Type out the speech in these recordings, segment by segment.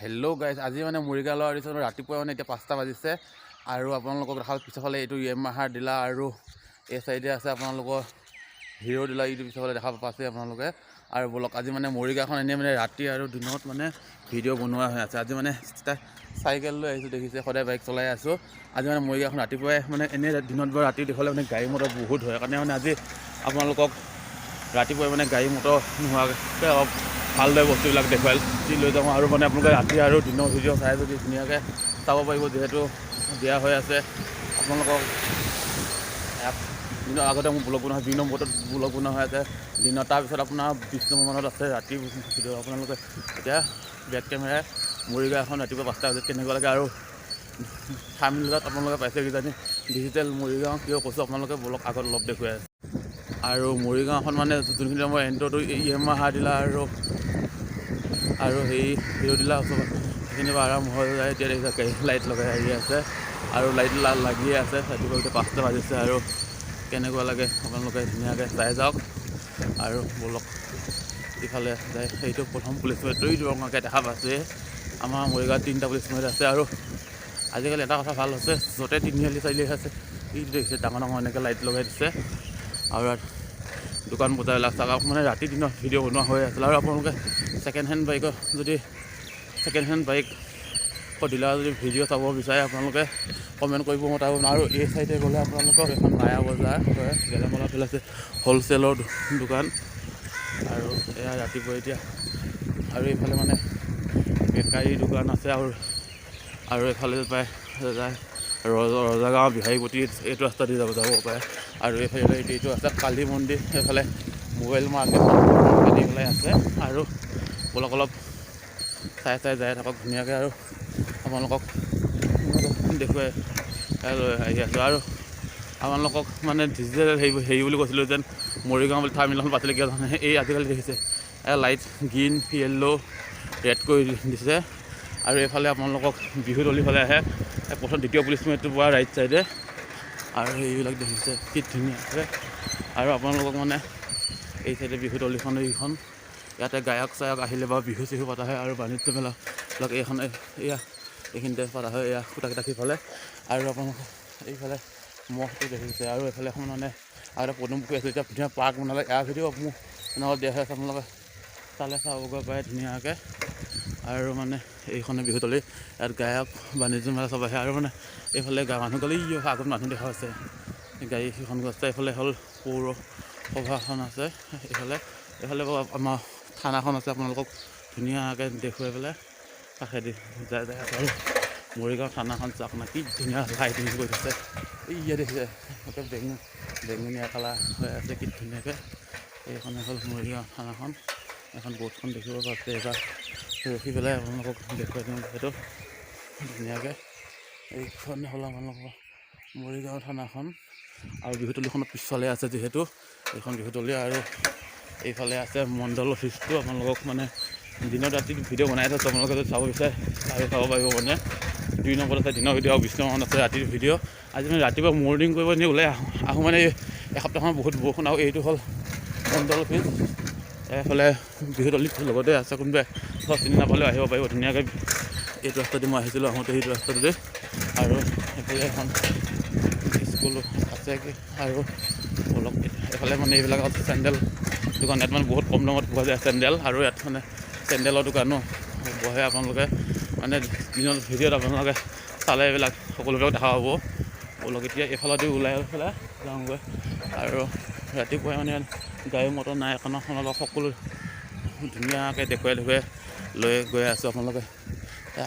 Hello' guys, আজি মানে মৰিগাঁও লোৱাৰ পিছত ৰাতিপুৱা মানে এতিয়া 5টা বাজিছে আৰু আপোনালোকক দেখাল পিছফালে এইটো য়ামাহাৰ ডিলাৰ আৰু এই চাইডে আছে আপোনালোকৰ হিৰ' ডিলাৰ। এইটো পিছফালে দেখা পাইছে আপোনালোকে। আৰু বলক আজি মানে মৰিগাঁওখন এনেই মানে ৰাতি আৰু দিনত মানে ভিডিঅ' বনোৱা হৈ আছে। আজি মানে চাইকেল লৈ আহিছোঁ, দেখিছে সদায় বাইক চলাই আছোঁ। আজি মানে মৰিগাঁওখন ৰাতিপুৱাই মানে এনেই দিনত বা ৰাতি দেখালে মানে গাড়ী মটৰ বহুত হয়, সেইকাৰণে মানে আজি আপোনালোকক ৰাতিপুৱাই মানে গাড়ী মটৰ নোহোৱাকৈ অলপ ভালদৰে বস্তুবিলাক দেখুৱাই লৈ যাওঁ। আৰু মানে আপোনালোকে ৰাতি আৰু দিনৰ ভিডিঅ' চাই যদি ধুনীয়াকৈ চাব পাৰিব, যিহেতু দিয়া হৈ আছে আপোনালোকক। দিনৰ আগতে মোৰ ব্লগ বনোৱা হয়, 2 নম্বৰত ব্লগ বনোৱা হৈ আছে দিনত। তাৰপিছত আপোনাৰ 20 নম্বৰ মানত আছে ৰাতি ভিডিঅ'। আপোনালোকে এতিয়া বেক কেমেৰাই মৰিগাঁও এখন ৰাতিপুৱা 5টা বজাত কেনেকুৱা লাগে আৰু থাম্বনেইলত আপোনালোকে পাইছে কিজানি ডিজিটেল মৰিগাঁও কিয় কৈছোঁ আপোনালোকে ব্লগ আগত অলপ দেখুৱাই আছে। আৰু মৰিগাঁওখন মানে যোনখিনি মই এণ্ট্ৰটো য়ামাহাৰ ডিলাৰ আৰু সেই হিৰ' ডিলাৰ ওচৰত সেইখিনি পৰা আৰম্ভ হৈ যায়। এতিয়া দেখিছে গাড়ী লাইট লগাই আহি আছে আৰু লাইট লাগিয়ে আছে। ৰাতিপুৱা এতিয়া 5টা বাজিছে আৰু কেনেকুৱা লাগে আপোনালোকে ধুনীয়াকৈ চাই যাওক। আৰু বলক ইফালে যায়, সেইটো প্ৰথম পুলিচ পইণ্টটো ৰঙাকৈ দেখা পাইছে। আমাৰ মৰিগাঁৱত 3টা পুলিচ পইণ্ট আছে। আৰু আজিকালি এটা কথা ভাল হৈছে, য'তে 3আলি 4আলি আছে এইটো দেখিছে ডাঙৰ ডাঙৰ এনেকৈ লাইট লগাই দিছে। আৰু দোকান বজাৰবিলাক চাওক, মানে ৰাতি দিনত ভিডিঅ' বনোৱা হৈ আছিল। আৰু আপোনালোকে ছেকেণ্ড হেণ্ড বাইক ডিলাৰ যদি ভিডিঅ' চাব বিচাৰে আপোনালোকে কমেণ্ট কৰিব মতাব। আৰু এই চাইডে গ'লে আপোনালোকৰ এখন মায়া বজাৰ হয়, গেলামালৰ ফালে আছে হ'লচেলৰ দোকান। আৰু এয়া ৰাতিপুৱা এতিয়া আৰু এইফালে মানে বেকাৰী দোকান আছে। আৰু এইফালে পায় ৰজাগাঁও বিহাৰীপতি এইটো ৰাস্তা দি যাব পাৰে। আৰু এইফালে এইটো আছে কালী মন্দিৰ, সেইফালে মোবাইল মাৰ্কেট আদি পেলাই আছে। আৰু বলক অলপ চাই যাই থাকক ধুনীয়াকৈ। আৰু আপোনালোকক দেখুৱাই লৈ আহি আছোঁ। আৰু আপোনালোকক মানে ডিজিটেল হেৰি বুলি কৈছিলোঁ যেন মৰিগাঁও বুলি থাম্বনেইলখন পাতিলে কিয় জানে, এই আজিকালি দেখিছে লাইট গ্ৰীণ য়েল্ল' ৰেড কৰি দিছে। আৰু এইফালে আপোনালোকক বিহুতলিৰ ফালে আহে প্ৰথম দ্বিতীয় পুলিচ পইণ্টটোৰ পৰা ৰাইট চাইডে। আৰু এইবিলাক দেখিছে কি ধুনীয়াকৈ। আৰু আপোনালোকক মানে এই চাইডে বিহুতলিখন এইখন ইয়াতে গায়ক চায়ক আহিলে বা বিহু চিহু পতা হয়। আৰু বাণিজ্য মেলাবিলাক এইখিনিতে পতা হয়, এয়া খুটাকেইটা সিফালে। আৰু আপোনালোকক এইফালে মহটো দেখিছে। আৰু এইফালে এখন মানে আৰু এটা পদুম পুখুৰী আছে, এতিয়া ধুনীয়া পাৰ্ক বনালে। এয়া ভিডিঅ' মোৰ দিয়া হৈ আছে, আপোনালোকে চালে চাবগৈ পাৰে ধুনীয়াকৈ। আৰু মানে এইখনে বিহুতলি, ইয়াত গায়ক বাণিজ্য মেলা চব আহে। আৰু মানে এইফালে মানুহ গ'লে আগত মানুহ দেখা আছে, গাড়ী সেইখন গৈছে। এইফালে হ'ল পৌৰসভাখন আছে, এইফালে আমাৰ থানাখন আছে। আপোনালোকক ধুনীয়াকৈ দেখুৱাই পেলাই কাষেদি যাই আছে। আৰু মৰিগাঁও থানাখন চাওক না কি ধুনীয়া লাইটিং কৰি দিছে। ইয়াত দেখিছে বেঙুনীয়া কালাৰ হৈ আছে কি ধুনীয়াকৈ। এইখনে হ'ল মৰিগাঁও থানাখন, এখন বৰ্ডখন দেখিব পাইছে। এইবাৰ ৰখি পেলাই আপোনালোকক দেখুৱাই দিওঁ যিহেতু ধুনীয়াকৈ। এইখন হ'ল আপোনালোকৰ মৰিগাঁও থানাখন। আৰু বিহুতলিখনৰ পিছফালে আছে যিহেতু এইখন বিহুতলি। আৰু এইফালে আছে মণ্ডল অফিচটো। আপোনালোকক মানে দিনত ৰাতি ভিডিঅ' বনাই থৈছোঁ, আপোনালোকে যদি চাব বিচাৰে চাব পাৰিব। মানে 2 নম্বৰত আছে দিনৰ ভিডিঅ' আৰু 20 নম্বৰত আছে ৰাতিৰ ভিডিঅ'। আজি মানে ৰাতিপুৱা মৰ্ণিং কৰিব নি ওলাই আহোঁ মানে এসপ্তাহমান বহুত বৰষুণ। আৰু এইটো হ'ল মণ্ডল অফিচ। এইফালে বিহুতলিত লগতে আছে, কোনোবাই চিনি নাপালেও আহিব পাৰিব ধুনীয়াকৈ। এইটো ৰাস্তাতে মই আহিছিলোঁ আহোঁতে, সেইটো ৰাস্তাটোতে। আৰু এইফালে এখন স্কুল আছে কি। আৰু অলপ এইফালে মানে এইবিলাকত চেণ্ডেল দোকান, ইয়াত মানে বহুত কম দামত পোৱা যায় চেণ্ডেল। আৰু ইয়াত মানে চেণ্ডেলৰ দোকানো বহে। আপোনালোকে মানে দিনত ভিডিঅ'ত আপোনালোকে চালে এইবিলাক সকলোবিলাক দেখা পাব। অলপ এতিয়া এইফালেদি ওলাই পেলাই যাওঁগৈ। আৰু ৰাতিপুৱাই মানে গাড়ী মটৰ নাই, এখনৰ সকলো ধুনীয়াকৈ দেখুৱাই লৈ গৈ আছোঁ আপোনালোকে।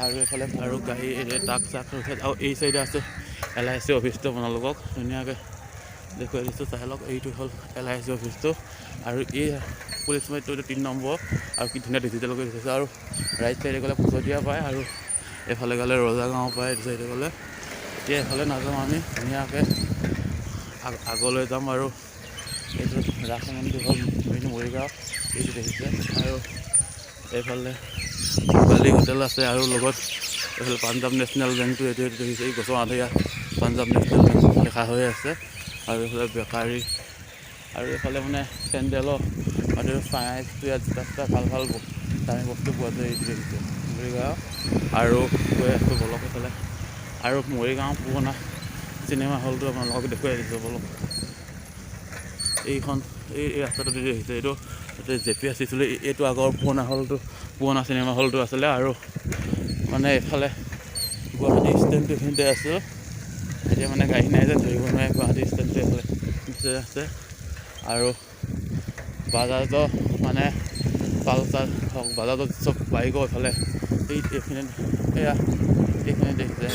আৰু এইফালে আৰু গাড়ী ট্ৰাক চাক ৰখে। আৰু এই চাইডে আছে LIC অফিচটো, আপোনালোকক ধুনীয়াকৈ দেখুৱাই দিছোঁ চাই লওক। এইটো হ'ল LIC অফিচটো। আৰু এই পুলিচ পইণ্টটো 3 নম্বৰ। আৰু কি ধুনীয়া ডিজিটেল কৰি দিছে। আৰু ৰাইট চাইডে গ'লে পচতীয়া পায়, আৰু এইফালে গ'লে ৰজাগাঁও পায়। এইটো চাইডে গ'লে এতিয়া এইফালে নাযাওঁ, আমি ধুনীয়াকৈ আগলৈ যাম। আৰু এইটো ৰাস মন্দিৰ হ'ল মৰিগাঁও, এইটো দেখিছে। আৰু এইফালে ভোগালী হোটেল আছে। আৰু লগত এইফালে পাঞ্জাৱ নেশ্যনেল বেংকটো এইটো দেখিছে, এই গছৰ আঁঠীয়া পাঞ্জাৱ নেশ্যনেল বেংক লিখা হৈ আছে। আৰু এইফালে বেকাৰী, আৰু এইফালে মানে চেণ্ডেলৰ আৰু চাইন্সটো ইয়াত ভাল দামী বস্তু পোৱা যায়। এইটো দেখিছে মৰিগাঁও আৰু গৈ আছোঁ বলক এইফালে আৰু মৰিগাঁও পুৰণা চিনেমা হলটো আপোনালোকক দেখুৱাই দিছোঁ বলক এইখন এই ৰাস্তাটো দি আহিছে এইটো জেপি আছিলে এইটো আগৰ পুৰণা চিনেমা হলটো আছিলে আৰু মানে এইফালে গুৱাহাটী ষ্টেণ্ডটো এইখিনিতে আছিল এতিয়া মানে গাড়ী নাই যে ধৰিব নোৱাৰে গুৱাহাটী ষ্টেণ্ডটো এইফালে আছে আৰু বাজাজৰ মানে পালচাৰ হওক বাজাজত চব বাইকৰ এইফালে এইখিনিত এইখিনি দেখিছে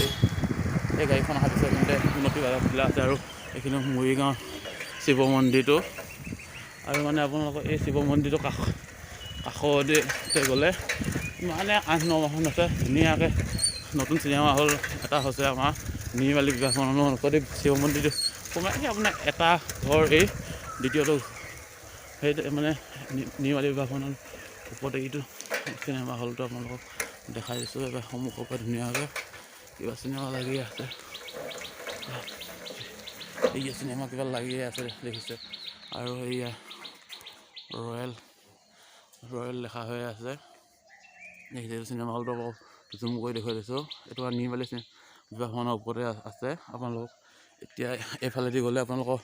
এই গাড়ীখন অহাৰ পিছত এইখিনিতে উন্নতি বাজাজ জিলা আছে আৰু এইখিনি মৰিগাঁও শিৱ মন্দিৰটো আৰু মানে আপোনালোকৰ এই শিৱ মন্দিৰটো কাষতে গ'লে মানে 8-9 মাহমান আছে ধুনীয়াকৈ নতুন চিনেমা হল এটা হৈছে আমাৰ নিৰ্মালী বিবাহ ভৱনৰ লগতে শিৱ মন্দিৰটো সোমাই আপোনাৰ এটা ঘৰ এই দ্বিতীয়টো সেই মানে নিৰ্মালী বিবাহ ভৱনৰ ওপৰতে এইটো চিনেমা হলটো আপোনালোকক দেখাই দিছোঁ এবাৰ সন্মুখৰ পৰা ধুনীয়াকৈ কিবা চিনেমা লাগিয়ে আছে এই চিনেমা কিবা লাগিয়ে আছে দেখিছে আৰু এয়া ৰয়েল লেখা হৈ আছে দেখিছে চিনেমা হলটো জুম কৰি দেখুৱাই দিছোঁ এইটো নিৰ্মালী বিবাহ ভৱনৰ ওপৰতে আছে আপোনালোক এতিয়া এইফালেদি গ'লে আপোনালোকৰ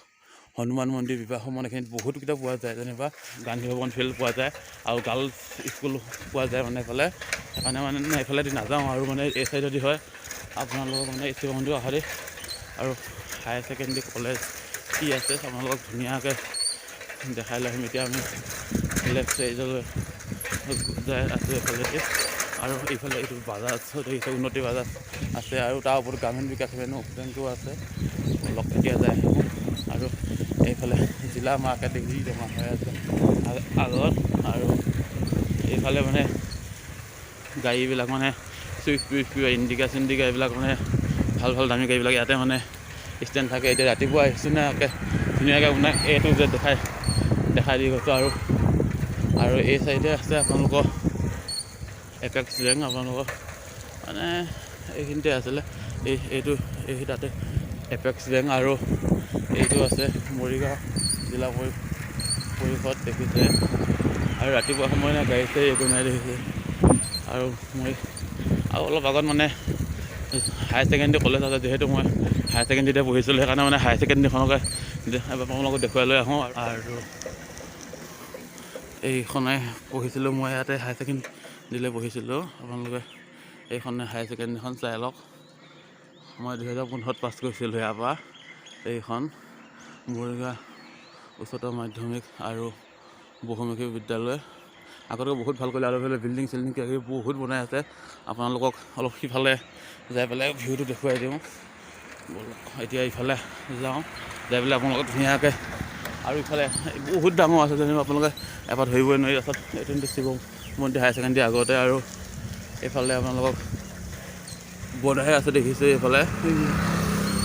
হনুমান মন্দিৰ বিবাহ ভৱন এইখিনিত বহুত কিতাপ পোৱা যায় যেনিবা গান্ধী ভৱন ফিল্ড পোৱা যায় আৰু গাৰ্লছ স্কুল পোৱা যায় মানে এইফালে সেইকাৰণে মানে এইফালেদি নাযাওঁ আৰু মানে এই চাইডেদি হয় আপোনালোকক মানে শিৱ মন্দিৰ অহাদি আৰু হায়াৰ ছেকেণ্ডেৰী কলেজ কি আছে আপোনালোকক ধুনীয়াকৈ দেখাই লৈ আহিম এতিয়া আমি লেফ্ট চাইডলৈ যাই আছোঁ এইফালেদি আৰু এইফালে এইটো বাজাজ দেখিছে উন্নতি বাজাজ আছে আৰু তাৰ ওপৰত গ্ৰামীণ বিকাশ বেংকো আছে লগ এতিয়া যায় আৰু এইফালে জিলা মাৰ্কেট ডিগ্ৰী জমা হৈ আছে আগত আৰু এইফালে মানে গাড়ীবিলাক মানে চুইফ্ট ইণ্ডিকা এইবিলাক মানে ভাল দামী গাড়ীবিলাক ইয়াতে মানে ষ্টেণ্ড থাকে এতিয়া ৰাতিপুৱা আহিছোঁ নে ধুনীয়াকৈ মানে এইটো যে দেখাই দি গৈছোঁ আৰু এই চাইডে আছে আপোনালোকৰ এপেক্স বেংক আপোনালোকৰ মানে এইখিনিতে আছিলে এইটো তাতে এপেক্স বেংক আৰু এইটো আছে মৰিগাঁও জিলা পৰিষদ দেখিছে আৰু ৰাতিপুৱা সময় নাই গাড়ী চাড়ী একো নাই দেখিছে আৰু মই আৰু অলপ আগত মানে হায়াৰ ছেকেণ্ডেৰী কলেজ আছে যিহেতু মই হায়াৰ ছেকেণ্ডেৰীতে পঢ়িছিলোঁ সেইকাৰণে মানে হায়াৰ ছেকেণ্ডেৰীখনকে আপোনালোকক দেখুৱাই লৈ আহোঁ আৰু এইখনে পঢ়িছিলোঁ মই ইয়াতে হায়াৰ ছেকেণ্ডেৰীলৈ পঢ়িছিলোঁ আপোনালোকে এইখনে হায়াৰ ছেকেণ্ডেৰীখন চাই লওক মই 2015 পাছ কৰিছিলোঁ ইয়াৰ পৰা এইখন মৰিগাঁও উচ্চতৰ মাধ্যমিক আৰু বহুমুখী বিদ্যালয় আগতকৈ বহুত ভাল কৰিলে আৰু এইফালে বিল্ডিং কিবাকিবি বহুত বনাই আছে আপোনালোকক অলপ সিফালে যাই পেলাই ভিউটো দেখুৱাই দিওঁ এতিয়া ইফালে যাওঁ যাই পেলাই আপোনালোকক ধুনীয়াকৈ আৰু ইফালে বহুত ডাঙৰ আছে যেনিবা আপোনালোকে এবাৰ ধৰিবই নোৱাৰি তাৰপাছত এইটো শিৱ মন্দিৰ হায়াৰ ছেকেণ্ডেৰী আগতে আৰু এইফালে আপোনালোকক বনাই আছে দেখিছে এইফালে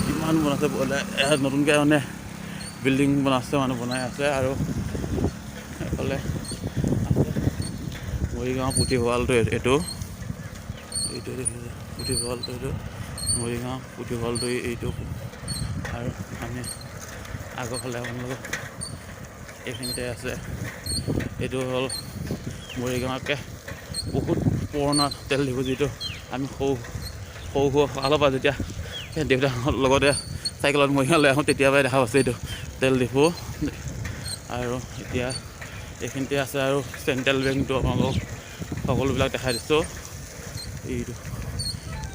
কিমান বনাইছে নতুনকৈ মানে বিল্ডিং বনাইছে মানে বনাই আছে আৰু এইফালে আছে মৰিগাঁও পুথিভঁৰালটো এইটো দেখিছে পুথিভঁৰালটো এইটো মৰিগাঁও পুথিভঁৰালটো এইটো আৰু আমি আগৰফালে আপোনালোকক এইখিনিতে আছে এইটো হ'ল মৰিগাঁৱকে বহুত পুৰণা তেল ডিপু যিটো আমি সৰু কালৰ পৰা যেতিয়া দেউতাহঁতৰ লগতে চাইকেলত মৰিগাঁৱলৈ আহোঁ তেতিয়াৰপৰাই দেখা পাইছোঁ এইটো তেল ডিপু আৰু এতিয়া এইখিনিতে আছে আৰু চেণ্ট্ৰেল বেংকটো আপোনালোকক সকলোবিলাক দেখাই দিছোঁ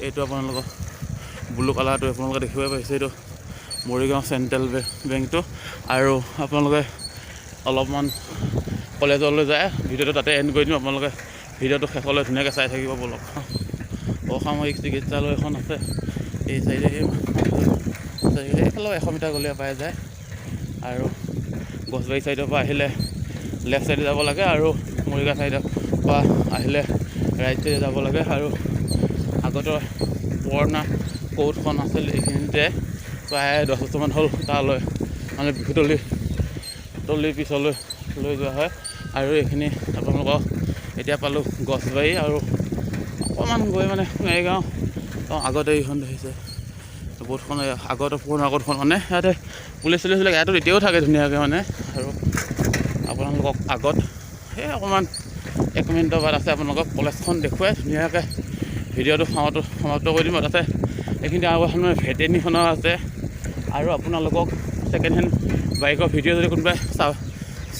এইটো আপোনালোকক ব্লু কালাৰটো আপোনালোকে দেখিবই পাইছে এইটো মৰিগাঁও চেণ্ট্ৰেল বেংকটো আৰু আপোনালোকে অলপমান কলেজলৈ যায় ভিডিঅ'টো তাতে এণ্ড কৰি দিম আপোনালোকে ভিডিঅ'টো শেষলৈ ধুনীয়াকৈ চাই থাকিব বলক অসামৰিক চিকিৎসালয় এখন আছে এই চাইডে এইফালেও 100 মিটাৰ গ'লে পাই যায় আৰু গছবাৰী চাইডৰ পৰা আহিলে লেফ্ট চাইডে যাব লাগে আৰু মৰিগাঁও চাইডৰ পৰা আহিলে ৰাইট চাইডে যাব লাগে আৰু আগতে পুৰণা কোৰ্টখন আছিল এইখিনিতে প্ৰায় 10 বছৰমান হ'ল তালৈ মানে বিহুতলিৰ পিছলৈ লৈ যোৱা হয় আৰু এইখিনি আপোনালোকক এতিয়া পালোঁ গছবাৰী আৰু অকণমান গৈ মানে সোণাৰীগাঁও আগতে এইখন দেখিছে বোটখন আগতে পুৰণা কোৰ্টখন মানে ইয়াতে পুলিচ চুলিচবিলাক ইয়াতো এতিয়াও থাকে ধুনীয়াকৈ মানে আৰু আপোনালোকক আগত সেই অকণমান 1 মিনিটৰ বাদ আছে আপোনালোকক কলেজখন দেখুৱাই ধুনীয়াকৈ ভিডিঅ'টো সমাপ্ত কৰি দিম। তাতে এইখিনি আৰু এখন ভেটেৰিনেৰীখনো আছে আৰু আপোনালোকক ছেকেণ্ড হেণ্ড বাইকৰ ভিডিঅ' যদি কোনোবাই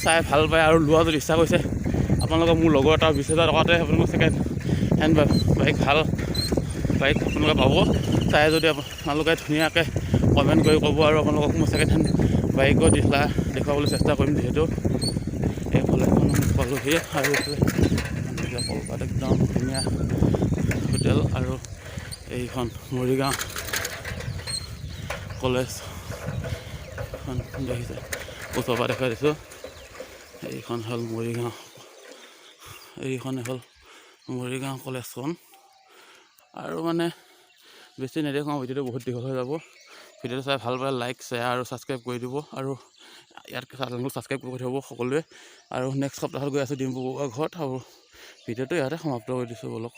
চাই ভাল পায় আৰু লোৱা যদি ইচ্ছা কৰিছে আপোনালোকক মোৰ লগৰ এটা 20,000 টকাতে আপোনালোকক ছেকেণ্ড হেণ্ড বাইক ভাল বাইক আপোনালোকে পাব। চাই যদি আপোনালোকে ধুনীয়াকৈ কমেণ্ট কৰি ক'ব আৰু আপোনালোকক মই ছেকেণ্ড হেণ্ড বাইকৰ দেখুৱাবলৈ চেষ্টা কৰিম। যিহেতু এইফালে পালোহি আৰু এইফালে কলকাতা একদম ধুনীয়া হোটেল আৰু এইখন মৰিগাঁও কলেজখন দেখিছে ওচৰৰ পৰা দেখাই দিছোঁ। এইখন হ'ল মৰিগাঁও কলেজখন আৰু মানে বেছি নেদেখুৱাওঁ, ভিডিঅ'টো বহুত দীঘল হৈ যাব। ভিডিঅ'টো চাই ভাল পালে লাইক শ্বেয়াৰ আৰু ছাবস্ক্ৰাইব কৰি দিব আৰু ইয়াত চেনেলটো ছাবস্ক্ৰাইব কৰি থ'ব সকলোৱে। আৰু নেক্সট সপ্তাহত গৈ আছোঁ ডিম্পু বৰুৱাৰ ঘৰত আৰু ভিডিঅ'টো ইয়াতে সমাপ্ত কৰি দিছোঁ বলক।